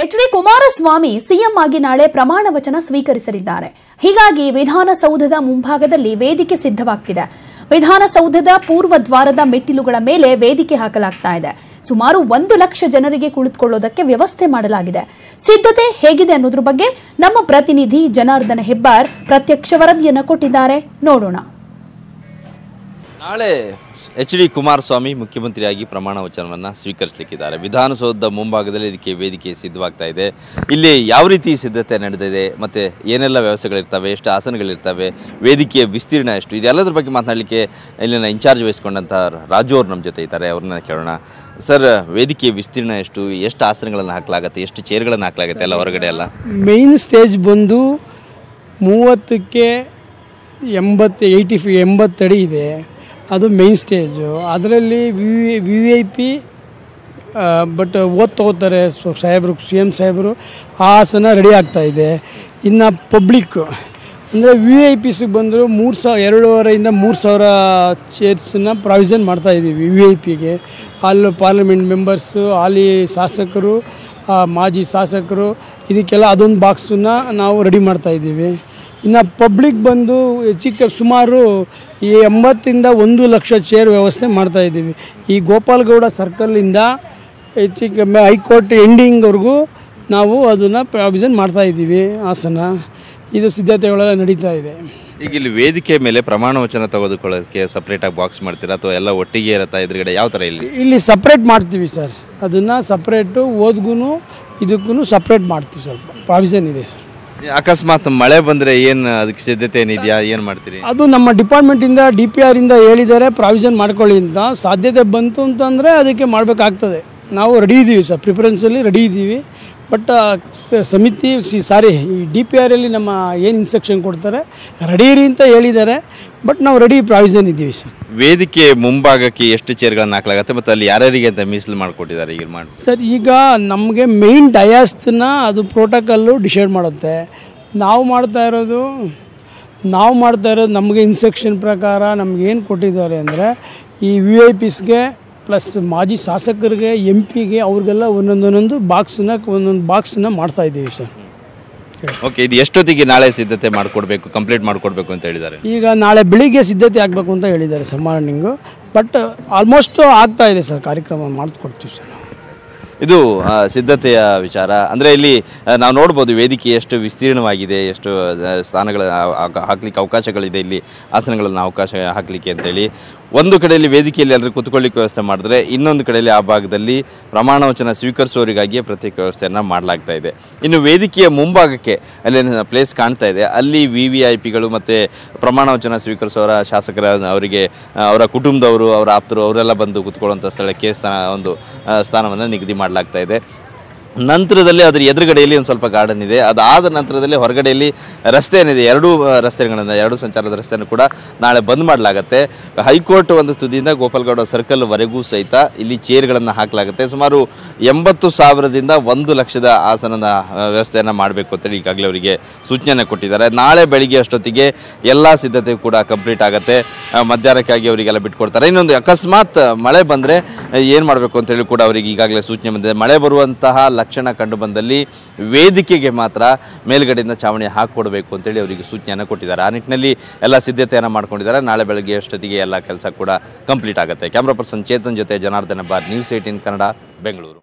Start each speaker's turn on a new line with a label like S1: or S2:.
S1: H D. Kumaraswamy CM ಆಗಿ ನಾಳೆ ಪ್ರಮಾಣ ವಚನ ಸ್ವೀಕರಿಸಲಿದ್ದಾರೆ. ಹೀಗಾಗಿ ವಿಧಾನಸೌಧದ ಮುಂಭಾಗದಲ್ಲಿ ವೇದಿಕೆ ಸಿದ್ಧವಾಗ್ತಿದೆ. ವಿಧಾನಸೌಧದ ಪೂರ್ವ ದ್ವಾರದ ಮೆಟ್ಟಿಲುಗಳ ಮೇಲೆ ವೇದಿಕೆ ಹಾಕಲಾಗ್ತಾ ಇದೆ. ಸುಮಾರು 1 ಲಕ್ಷ ಜನರಿಗೆ ಕುಳಿತುಕೊಳ್ಳೋದಕ್ಕೆ ವ್ಯವಸ್ಥೆ ಮಾಡಲಾಗಿದೆ. ಸಿದ್ಧತೆ ಹೇಗಿದೆ ಅನ್ನೋದ್ರ ಬಗ್ಗೆ ನಮ್ಮ ಪ್ರತಿನಿಧಿ ಜನಾರ್ದನ ಹೆಬ್ಬಾರ್ ಪ್ರತ್ಯಕ್ಷ ವರದಿಯನ್ನು ಕೊಟ್ಟಿದ್ದಾರೆ. ನೋಡೋಣ.
S2: ನಾಳೆ ಎಚ್.ಡಿ. ಕುಮಾರಸ್ವಾಮಿ ಮುಖ್ಯಮಂತ್ರಿಯಾಗಿ ಪ್ರಮಾಣ ವಚನವನ್ನು ಸ್ವೀಕರಿಸಲಿಕ್ಕಿದ್ದಾರೆ. ವಿಧಾನಸೌಧದ ಮುಂಭಾಗದಲ್ಲಿ ಇದಕ್ಕೆ ವೇದಿಕೆ ಸಿದ್ಧವಾಗ್ತಾ ಇದೆ. ಇಲ್ಲಿ ಯಾವ ರೀತಿ ಸಿದ್ಧತೆ ನಡೆದಿದೆ ಮತ್ತು ಏನೆಲ್ಲ ವ್ಯವಸ್ಥೆಗಳಿರ್ತವೆ, ಎಷ್ಟು ಆಸನಗಳಿರ್ತವೆ, ವೇದಿಕೆಯ ವಿಸ್ತೀರ್ಣ ಎಷ್ಟು, ಇದೆಲ್ಲದ್ರ ಬಗ್ಗೆ ಮಾತನಾಡಲಿಕ್ಕೆ ಇಲ್ಲಿನ ಇನ್ಚಾರ್ಜ್ ವಹಿಸ್ಕೊಂಡಂಥ ರಾಜು ಅವರು ನಮ್ಮ ಜೊತೆ ಇದ್ದಾರೆ. ಅವ್ರನ್ನ ಕೇಳೋಣ. ಸರ್, ವೇದಿಕೆಯ ವಿಸ್ತೀರ್ಣ ಎಷ್ಟು ಆಸನಗಳನ್ನು ಹಾಕಲಾಗುತ್ತೆ, ಎಷ್ಟು ಚೇರ್ಗಳನ್ನು ಹಾಕಲಾಗುತ್ತೆ ಎಲ್ಲ ಹೊರಗಡೆ ಎಲ್ಲ?
S3: ಮೇನ್ ಸ್ಟೇಜ್ ಬಂದು 30ಕ್ಕೆ 80 ಅಡಿ ಇದೆ. ಅದು ಮೇನ್ ಸ್ಟೇಜು. ಅದರಲ್ಲಿ VIP ಬಟ್ ತಗೋತಾರೆ ಸಾಹೇಬರು, CM ಸಾಹೇಬರು. ಆ ಆಸನ ರೆಡಿ ಆಗ್ತಾಯಿದೆ. ಇನ್ನು ಪಬ್ಲಿಕ್ ಅಂದರೆ VIPಸಿಗೆ ಬಂದರು 2,500ರಿಂದ 3,000 ಚೇರ್ಸನ್ನ ಪ್ರಾವಿಷನ್ ಮಾಡ್ತಾಯಿದ್ದೀವಿ VIPಗೆ. ಅಲ್ಲಿ ಪಾರ್ಲಿಮೆಂಟ್ ಮೆಂಬರ್ಸು, ಹಾಲಿ ಶಾಸಕರು, ಮಾಜಿ ಶಾಸಕರು, ಇದಕ್ಕೆಲ್ಲ ಅದೊಂದು ಬಾಕ್ಸನ್ನು ನಾವು ರೆಡಿ ಮಾಡ್ತಾಯಿದ್ದೀವಿ. ಇನ್ನು ಪಬ್ಲಿಕ್ ಬಂದು ಸುಮಾರು 80ರಿಂದ 1 ಲಕ್ಷ ಚೇರ್ ವ್ಯವಸ್ಥೆ ಮಾಡ್ತಾಯಿದ್ದೀವಿ. ಈ ಗೋಪಾಲಗೌಡ ಸರ್ಕಲಿಂದ ಕಮ್ಮಿ ಹೈಕೋರ್ಟ್ ಎಂಡಿಂಗ್ವರೆಗೂ ನಾವು ಅದನ್ನು ಪ್ರಾವಿಷನ್ ಮಾಡ್ತಾಯಿದ್ದೀವಿ. ಆಸನ ಇದು ಸಿದ್ಧತೆಗಳೆಲ್ಲ ನಡೀತಾ ಇದೆ.
S2: ಈಗ ಇಲ್ಲಿ ವೇದಿಕೆ ಮೇಲೆ ಪ್ರಮಾಣ ವಚನ ತೆಗೆದುಕೊಳ್ಳೋದಕ್ಕೆ ಸಪ್ರೇಟಾಗಿ ಬಾಕ್ಸ್ ಮಾಡ್ತೀರಾ ಅಥವಾ ಎಲ್ಲ ಒಟ್ಟಿಗೆ ಇರುತ್ತಾ ಎದುರುಗಡೆ? ಯಾವ ಥರ ಇಲ್ಲಿ
S3: ಸಪ್ರೇಟ್ ಮಾಡ್ತೀವಿ ಸರ್. ಅದನ್ನು ಸಪ್ರೇಟು ಓದ್ಗೂ ಇದಕ್ಕೂ ಸಪ್ರೇಟ್ ಮಾಡ್ತೀವಿ ಸರ್. ಪ್ರಾವಿಷನ್ ಇದೆ ಸರ್.
S2: ಅಕಸ್ಮಾತ್ ಮಳೆ ಬಂದರೆ ಏನು ಅದಕ್ಕೆ ಸಿದ್ಧತೆ ಏನಿದೆಯಾ, ಏನು ಮಾಡ್ತೀರಿ?
S3: ಅದು ನಮ್ಮ ಡಿಪಾರ್ಟ್ಮೆಂಟಿಂದ DPR ಇಂದ ಹೇಳಿದ್ದಾರೆ ಪ್ರಾವಿಷನ್ ಮಾಡ್ಕೊಳ್ಳಿ ಅಂತ. ಸಾಧ್ಯತೆ ಬಂತು ಅಂತಂದರೆ ಅದಕ್ಕೆ ಮಾಡಬೇಕಾಗ್ತದೆ. ನಾವು ರೆಡಿ ಇದ್ದೀವಿ ಸರ್, ಪ್ರಿಫರೆನ್ಸಲ್ಲಿ ರೆಡಿ ಇದ್ದೀವಿ. ಬಟ್ ಸಮಿತಿ ಈ DPRಲ್ಲಿ ನಮ್ಮ ಏನು ಇನ್ಸ್ಟ್ರಕ್ಷನ್ ಕೊಡ್ತಾರೆ ರೆಡಿ ಇರಿ ಅಂತ ಹೇಳಿದ್ದಾರೆ. ಬಟ್ ನಾವು ರೆಡಿ ಪ್ರಾವಿಷನ್ ಇದ್ದೀವಿ ಸರ್.
S2: ವೇದಿಕೆ ಮುಂಭಾಗಕ್ಕೆ ಎಷ್ಟು ಚೇರ್ಗಳನ್ನು ಹಾಕಲಾಗುತ್ತೆ ಮತ್ತು ಅಲ್ಲಿ ಯಾರ್ಯಾರಿಗೆ ಅಂತ ಮೀಸಲು ಮಾಡಿಕೊಟ್ಟಿದ್ದಾರೆ ಈಗ ಮಾಡಿ?
S3: ಸರ್, ಈಗ ನಮಗೆ ಮೇಯ್ನ್ ಡಯಾಸ್ನ ಅದು ಪ್ರೋಟೋಕಾಲು ಡಿಸೈಡ್ ಮಾಡುತ್ತೆ. ನಾವು ಮಾಡ್ತಾ ಇರೋದು ನಮಗೆ ಇನ್ಸ್ಟ್ರಕ್ಷನ್ ಪ್ರಕಾರ ನಮಗೇನು ಕೊಟ್ಟಿದ್ದಾರೆ ಅಂದರೆ ಈ VIPಸ್ಗೆ ಪ್ಲಸ್ ಮಾಜಿ ಶಾಸಕರಿಗೆ, MP ಗೆ ಅವ್ರಿಗೆಲ್ಲ ಒಂದೊಂದು ಬಾಕ್ಸನ್ನ ಮಾಡ್ತಾಯಿದ್ದೀವಿ ಸರ್.
S2: ಓಕೆ, ಇದು ಎಷ್ಟೊತ್ತಿಗೆ ನಾಳೆ ಸಿದ್ಧತೆ ಮಾಡಿಕೊಡ್ಬೇಕು, ಕಂಪ್ಲೀಟ್ ಮಾಡಿಕೊಡ್ಬೇಕು ಅಂತ ಹೇಳಿದ್ದಾರೆ?
S3: ಈಗ ನಾಳೆ ಬೆಳಿಗ್ಗೆ ಸಿದ್ಧತೆ ಆಗಬೇಕು ಅಂತ ಹೇಳಿದ್ದಾರೆ ಸರ್, ಮಾರ್ನಿಂಗು. ಬಟ್ ಆಲ್ಮೋಸ್ಟ್ ಆಗ್ತಾ ಇದೆ ಸರ್, ಕಾರ್ಯಕ್ರಮ ಮಾಡಿಕೊಡ್ತೀವಿ ಸರ್.
S2: ಇದು ಸಿದ್ಧತೆಯ ವಿಚಾರ. ಅಂದರೆ ಇಲ್ಲಿ ನಾವು ನೋಡ್ಬೋದು ವೇದಿಕೆ ಎಷ್ಟು ವಿಸ್ತೀರ್ಣವಾಗಿದೆ, ಎಷ್ಟು ಸ್ಥಾನಗಳ ಹಾಕ್ಲಿಕ್ಕೆ ಅವಕಾಶಗಳಿದೆ, ಇಲ್ಲಿ ಆಸನಗಳನ್ನು ಅವಕಾಶ ಹಾಕಲಿಕ್ಕೆ ಅಂತೇಳಿ. ಒಂದು ಕಡೆಯಲ್ಲಿ ವೇದಿಕೆಯಲ್ಲಿ ಎಲ್ಲರೂ ಕೂತ್ಕೊಳ್ಳಿಕ್ಕೆ ವ್ಯವಸ್ಥೆ ಮಾಡಿದ್ರೆ, ಇನ್ನೊಂದು ಕಡೆಯಲ್ಲಿ ಆ ಭಾಗದಲ್ಲಿ ಪ್ರಮಾಣ ವಚನ ಸ್ವೀಕರಿಸುವವರಿಗಾಗಿಯೇ ಪ್ರತ್ಯೇಕ ವ್ಯವಸ್ಥೆಯನ್ನು ಮಾಡಲಾಗ್ತಾ ಇದೆ. ಇನ್ನು ವೇದಿಕೆಯ ಮುಂಭಾಗಕ್ಕೆ ಅಲ್ಲಿ ಪ್ಲೇಸ್ ಕಾಣ್ತಾ ಇದೆ, ಅಲ್ಲಿ VVIPಗಳು ಮತ್ತು ಪ್ರಮಾಣ ವಚನ ಸ್ವೀಕರಿಸುವವರ ಶಾಸಕರ ಅವರಿಗೆ ಅವರ ಕುಟುಂಬದವರು, ಅವರ ಆಪ್ತರು ಅವರೆಲ್ಲ ಬಂದು ಕೂತ್ಕೊಳ್ಳುವಂಥ ಸ್ಥಳಕ್ಕೆ ಸ್ಥಾನವನ್ನು ನಿಗದಿ ಮಾಡಲಾಗ್ತಾ ಇದೆ. ನಂತರದಲ್ಲಿ ಅದರ ಎದುರುಗಡೆಯಲ್ಲಿ ಒಂದು ಸ್ವಲ್ಪ ಗಾರ್ಡನ್ ಇದೆ. ಅದಾದ ನಂತರದಲ್ಲಿ ಹೊರಗಡೆಯಲ್ಲಿ ರಸ್ತೆ ಏನಿದೆ, 2 ಸಂಚಾರದ ರಸ್ತೆಯನ್ನು ಕೂಡ ನಾಳೆ ಬಂದ್ ಮಾಡಲಾಗುತ್ತೆ. ಹೈಕೋರ್ಟ್ ಒಂದು ತುದಿಯಿಂದ ಗೋಪಾಲಗೌಡ ಸರ್ಕಲ್ವರೆಗೂ ಸಹಿತ ಇಲ್ಲಿ ಚೇರ್ಗಳನ್ನು ಹಾಕಲಾಗುತ್ತೆ. ಸುಮಾರು 80,000ದಿಂದ 1 ಲಕ್ಷದ ಆಸನದ ವ್ಯವಸ್ಥೆಯನ್ನು ಮಾಡಬೇಕು ಅಂತೇಳಿ ಈಗಾಗಲೇ ಅವರಿಗೆ ಸೂಚನೆ ಕೊಟ್ಟಿದ್ದಾರೆ. ನಾಳೆ ಬೆಳಿಗ್ಗೆ ಅಷ್ಟೊತ್ತಿಗೆ ಎಲ್ಲ ಸಿದ್ಧತೆ ಕೂಡ ಕಂಪ್ಲೀಟ್ ಆಗುತ್ತೆ. ಮಧ್ಯಾಹ್ನಕ್ಕಾಗಿ ಅವರಿಗೆಲ್ಲ ಬಿಟ್ಕೊಡ್ತಾರೆ. ಇನ್ನೊಂದು, ಅಕಸ್ಮಾತ್ ಮಳೆ ಬಂದರೆ ಏನು ಮಾಡಬೇಕು ಅಂತೇಳಿ ಕೂಡ ಅವರಿಗೆ ಈಗಾಗಲೇ ಸೂಚನೆ ಬಂದಿದೆ. ಮಳೆ ಬರುವಂತಹ ಲಕ್ಷಣ ಕಂಡು ಬಂದಲ್ಲಿ ವೇದಿಕೆಗೆ ಮಾತ್ರ ಮೇಲ್ಗಡೆಯಿಂದ ಛಾವಣಿ ಹಾಕಿಕೊಡ್ಬೇಕು ಅಂತೇಳಿ ಅವರಿಗೆ ಸೂಚನೆಯನ್ನು ಕೊಟ್ಟಿದ್ದಾರೆ. ಆ ನಿಟ್ಟಿನಲ್ಲಿ ಎಲ್ಲ ಸಿದ್ಧತೆಯನ್ನು ಮಾಡ್ಕೊಂಡಿದ್ದಾರೆ. ನಾಳೆ ಬೆಳಗ್ಗೆ ಅಷ್ಟೊತ್ತಿಗೆ ಎಲ್ಲ ಕೆಲಸ ಕೂಡ ಕಂಪ್ಲೀಟ್ ಆಗುತ್ತೆ. ಕ್ಯಾಮ್ರಾ ಪರ್ಸನ್ ಚೇತನ್ ಜೊತೆ ಜನಾರ್ದನ ಹೆಬ್ಬಾರ್, News 18 ಕನ್ನಡ, ಬೆಂಗಳೂರು.